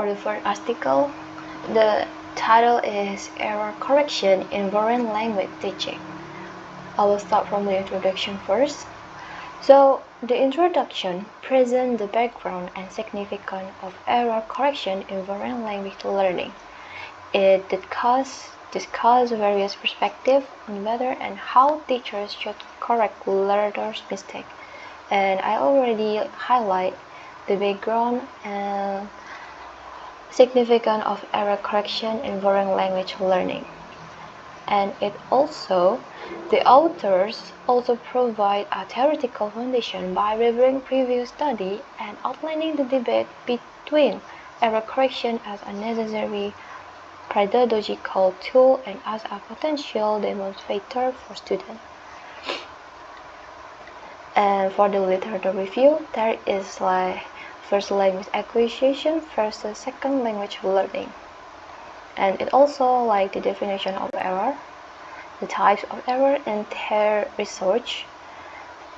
the first article. The title is Error Correction in Foreign Language Teaching. I will start from the introduction first. So, the introduction presents the background and significance of error correction in foreign language learning. It discuss various perspectives on whether and how teachers should correct learners' mistakes. And I already highlight the background and significance of error correction in foreign language learning. And the authors also provide a theoretical foundation by reviewing previous study and outlining the debate between error correction as a necessary pedagogical tool and as a potential demonstrator for students. And for the literature review, there is first language acquisition versus second language learning. And it also the definition of error, the types of error and their research,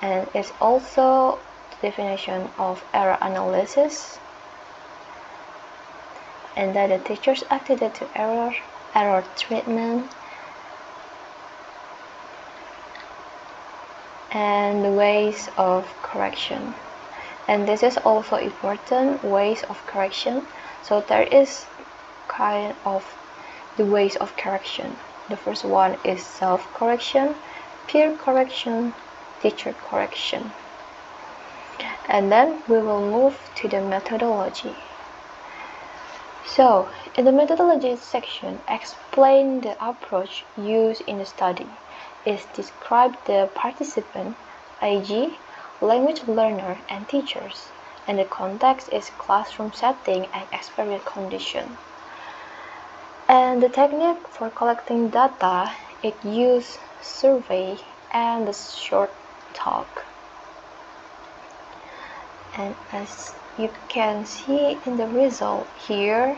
and it's also the definition of error analysis, and that the teachers attitude to error treatment, and the ways of correction. And this is also important, ways of correction. So there is kind of the ways of correction. The first one is self-correction, peer correction, teacher correction. And then we will move to the methodology. So, in the methodology section, explain the approach used in the study. It describes the participant, i.e., language learner and teachers, and the context is classroom setting and experience condition. And the technique for collecting data, it uses survey and the short talk. And as you can see in the result here,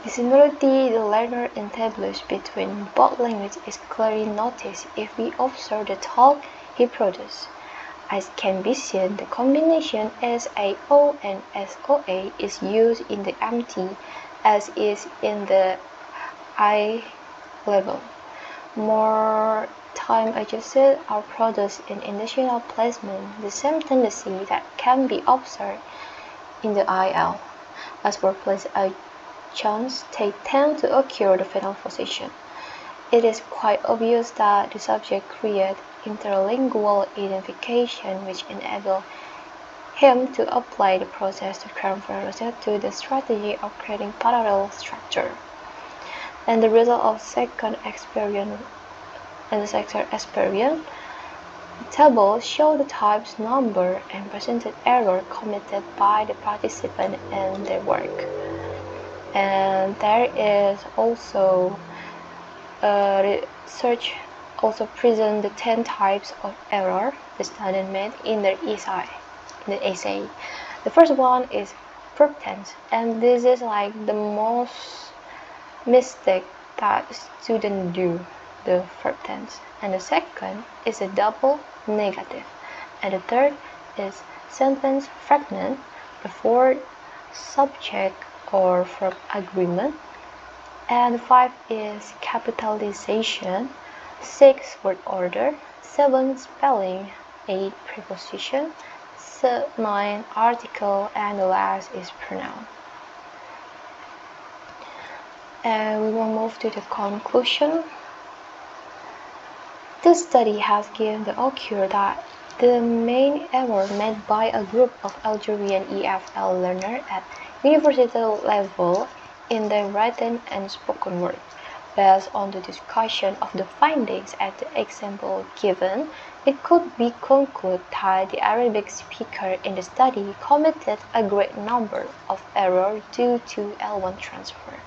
the similarity the learner established between both languages is clearly noticed if we observe the talk he produced. As can be seen, the combination SAO and SOA is used in the MT as is in the I level. More time adjusted are produced in initial placement, the same tendency that can be observed in the IL. As workplace adjuncts tend to occur the final position. It is quite obvious that the subject creates interlingual identification which enables him to apply the process to transfer to the strategy of creating parallel structure. And the result of second experience the table shows the types, number, and percentage error committed by the participant and their work. And there is also research also present the 10 types of error the student made in their essay. The first one is verb tense, and this is the most mistake that students do, the verb tense. And the second is a double negative, and the third is sentence fragment, the fourth subject or verb agreement, and the fifth is capitalization, 6 word order, 7 spelling, 8 preposition, 9 article, and the last is pronoun. And we will move to the conclusion. This study has given the occur that the main error made by a group of Algerian EFL learners at university level in their written and spoken word. Based on the discussion of the findings and the example given, it could be concluded that the Arabic speaker in the study committed a great number of errors due to L1 transfer.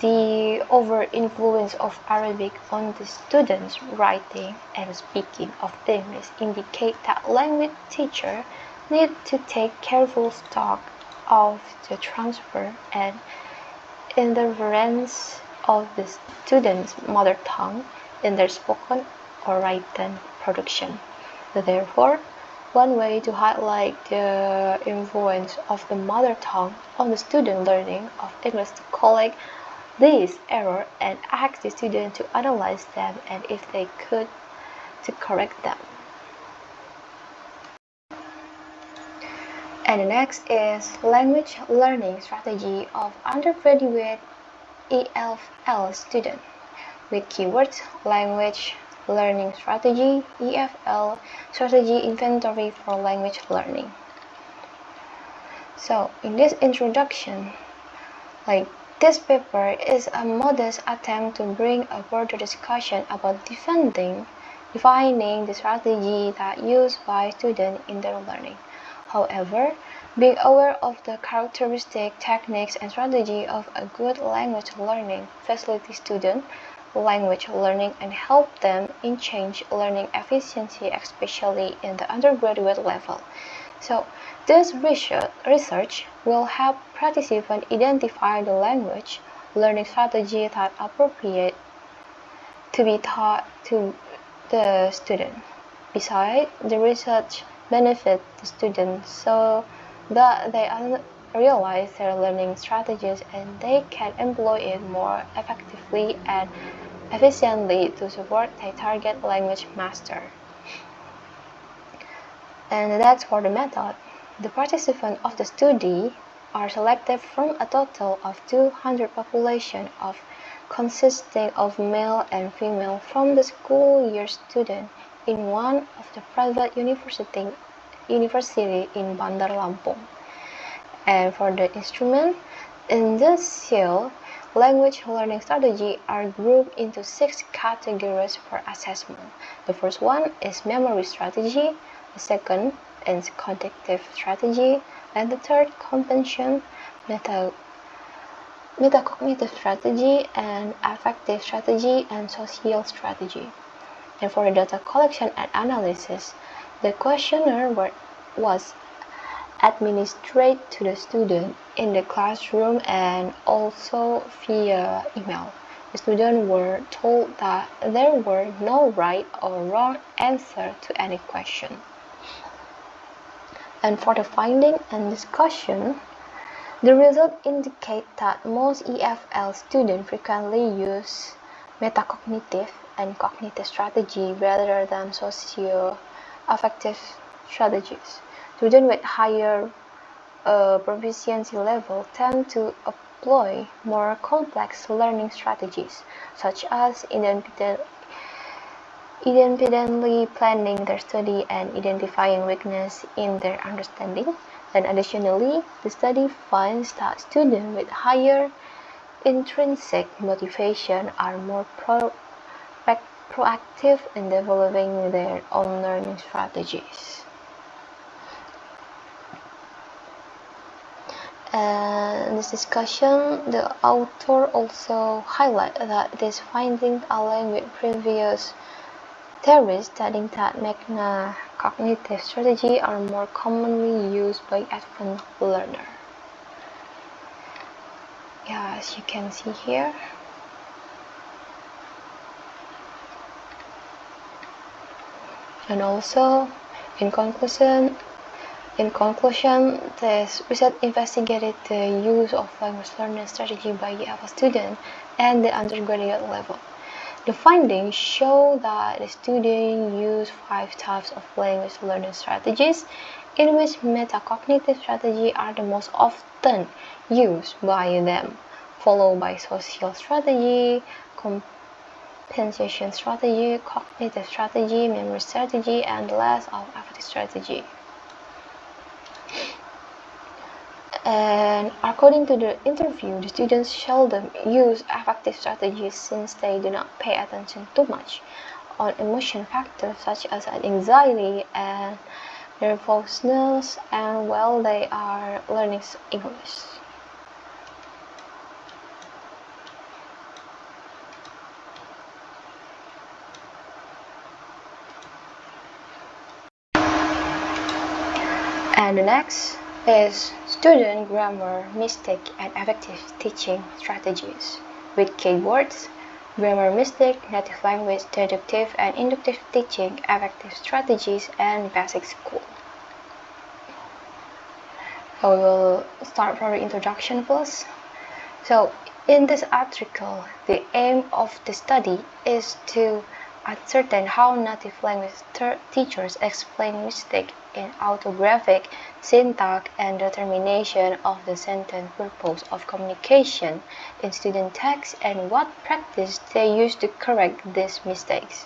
The over-influence of Arabic on the students' writing and speaking of English indicate that language teachers need to take careful stock of the transfer and interference of the students' mother tongue in their spoken or written production. Therefore, one way to highlight the influence of the mother tongue on the student learning of English to collect these errors and ask the student to analyze them and if they could to correct them. And the next is language learning strategy of undergraduate EFL student with keywords language learning strategy, EFL strategy inventory for language learning. So in this introduction, this paper is a modest attempt to bring a broader discussion about defining the strategy that used by students in their learning. However, being aware of the characteristic, techniques, and strategy of a good language learning facilitates student language learning and help them in change learning efficiency, especially in the undergraduate level. So, this research will help participants identify the language learning strategy that appropriate to be taught to the student. Besides, the research benefits the students so that they realize their learning strategies and they can employ it more effectively and efficiently to support their target language master. And that's for the method. The participants of the study are selected from a total of 200 population consisting of male and female from the school year student in one of the private university in Bandar Lampung. And for the instrument, in this cell, language learning strategy are grouped into 6 categories for assessment. The first one is memory strategy, the second is cognitive strategy, and the third comprehension, metacognitive strategy, and affective strategy, and social strategy. And for the data collection and analysis, the questionnaire was administered to the student in the classroom and also via email. The students were told that there were no right or wrong answer to any question. And for the finding and discussion, the results indicate that most EFL students frequently use metacognitive and cognitive strategy rather than socio-affective strategies. Students with higher proficiency level tend to employ more complex learning strategies, such as independently planning their study and identifying weakness in their understanding. And additionally, the study finds that students with higher intrinsic motivation are more proactive in developing their own learning strategies. In this discussion, the author also highlighted that this finding align with previous theories stating that cognitive strategy are more commonly used by advanced learners. Yeah, as you can see here. And also, in conclusion, this research investigated the use of language learning strategy by EFL students at the undergraduate level. The findings show that the students use 5 types of language learning strategies, in which metacognitive strategies are the most often used by them, followed by social strategy, compensation strategy, cognitive strategy, memory strategy, and last of affective strategy. And according to the interview, the students seldom use affective strategies since they do not pay attention too much on emotion factors such as anxiety and nervousness and while they are learning English. And the next is student grammar mistake and effective teaching strategies with keywords grammar mistake, native language, deductive and inductive teaching, effective strategies, and basic school. So we will start from the introduction first. So in this article, the aim of the study is to ascertain how native language teachers explain mistakes in orthographic, syntax, and determination of the sentence purpose of communication in student text and what practice they use to correct these mistakes.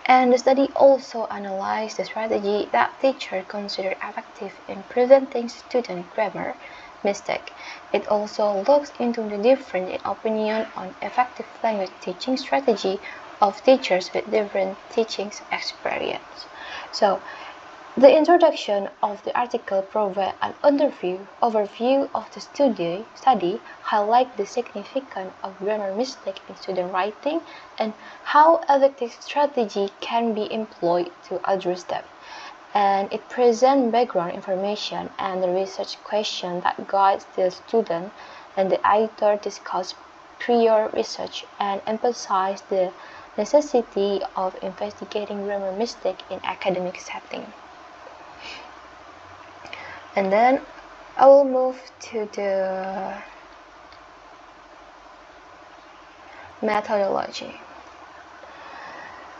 And the study also analyzed the strategy that teachers consider effective in preventing student grammar mistake. It also looks into the difference in opinion on effective language teaching strategy of teachers with different teaching experience. So, the introduction of the article provides an overview of the study, highlight the significance of grammar mistake in student writing, and how effective strategy can be employed to address them. And it presents background information and the research question that guides the student, and the author discuss prior research and emphasize the necessity of investigating grammar mistake in academic setting. And then I will move to the methodology.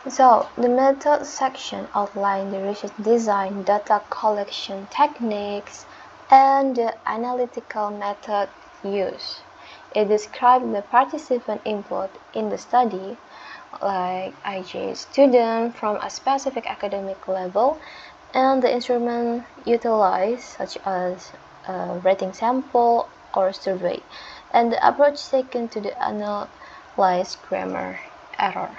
So the method section outlines the research design, data collection techniques, and the analytical method used. It describes the participant input in the study, like e.g. student from a specific academic level, and the instrument utilized such as a rating sample or survey, and the approach taken to the analyze grammar error.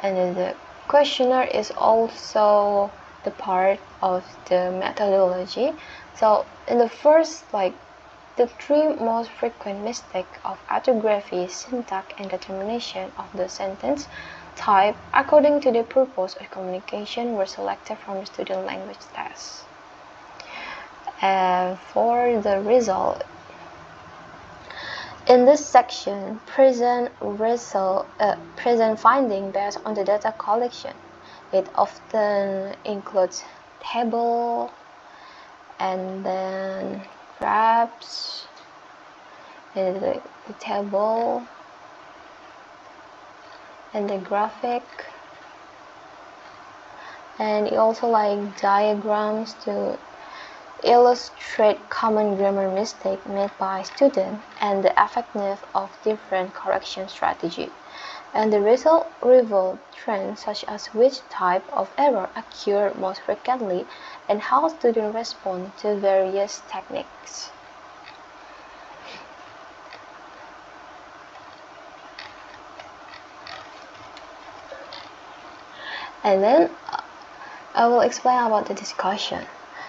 And the questionnaire is also the part of the methodology. So in the first, the three most frequent mistakes of orthography, syntax, and determination of the sentence type according to the purpose of communication were selected from the student language test. And for the result, in this section, present finding based on the data collection. It often includes table and then graphs, and the table and the graphic, and it also like diagrams to illustrate common grammar mistakes made by students and the effectiveness of different correction strategies. And the result revealed trends such as which type of error occur most frequently and how students respond to various techniques. And then I will explain about the discussion.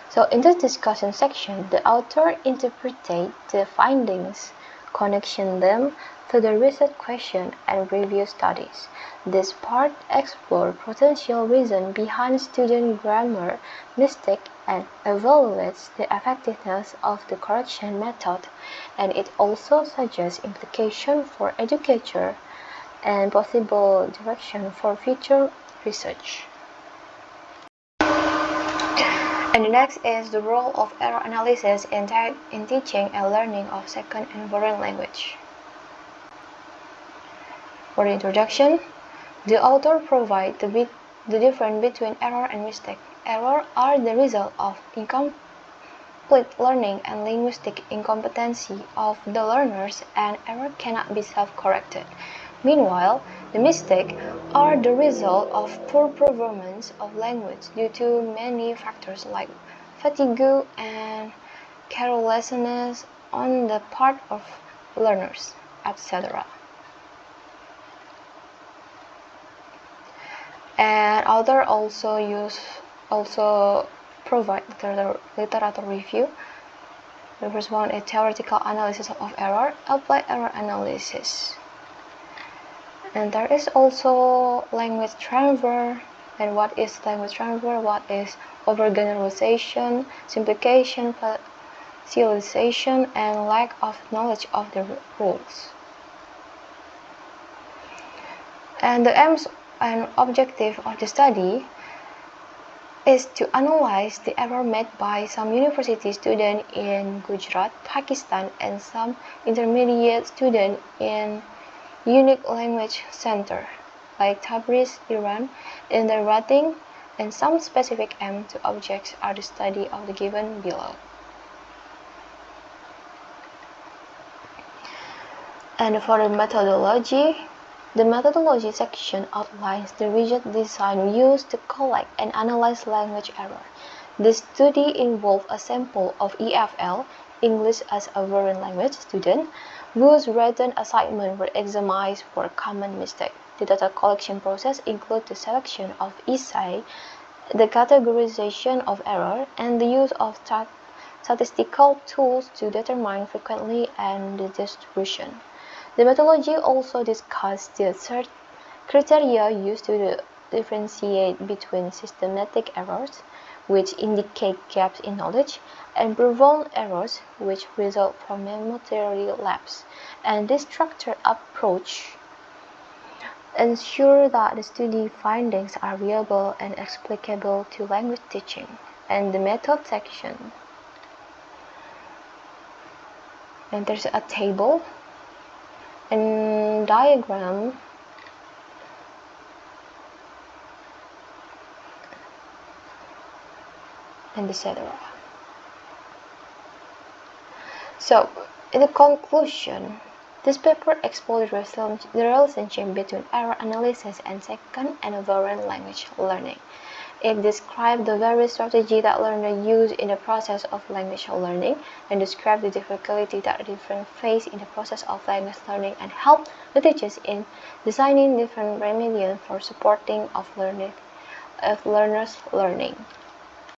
So in this discussion section, the author interpreted the findings, connection them to the research question and review studies. This part explores potential reasons behind student grammar mistake and evaluates the effectiveness of the correction method, and it also suggests implications for educators and possible direction for future research. And the next is the role of error analysis in teaching and learning of second and foreign language. For the introduction, the author provides the difference between error and mistake. Errors are the result of incomplete learning and linguistic incompetency of the learners, and error cannot be self-corrected. Meanwhile, the mistakes are the result of poor performance of language due to many factors like fatigue and carelessness on the part of learners, etc. And author also provide literature review. The first one is theoretical analysis of error, applied error analysis. And there is also language transfer. And what is language transfer? What is overgeneralization, simplification, facilization, and lack of knowledge of the rules. And the aims and objective of the study is to analyze the error made by some university students in Gujarat, Pakistan, and some intermediate students in unique language center like Tabriz, Iran, in their writing, and some specific aim to objects are the study of the given below. And for the methodology section outlines the rigid design used to collect and analyze language error. The study involved a sample of EFL, English as a Foreign Language student, whose written assignments were examined for common mistakes. The data collection process includes the selection of essay, the categorization of error, and the use of statistical tools to determine frequency and the distribution. The methodology also discussed the criteria used to differentiate between systematic errors, which indicate gaps in knowledge, and profound errors, which result from memory lapse. And this structured approach ensures that the study findings are reliable and explicable to language teaching. And the method section. And there's a table and diagram and etc. So, in the conclusion, this paper explores the relationship between error analysis and second and foreign language learning. It describes the various strategies that learners use in the process of language learning and describes the difficulty that different face in the process of language learning and help the teachers in designing different remedies for supporting of learners' learning.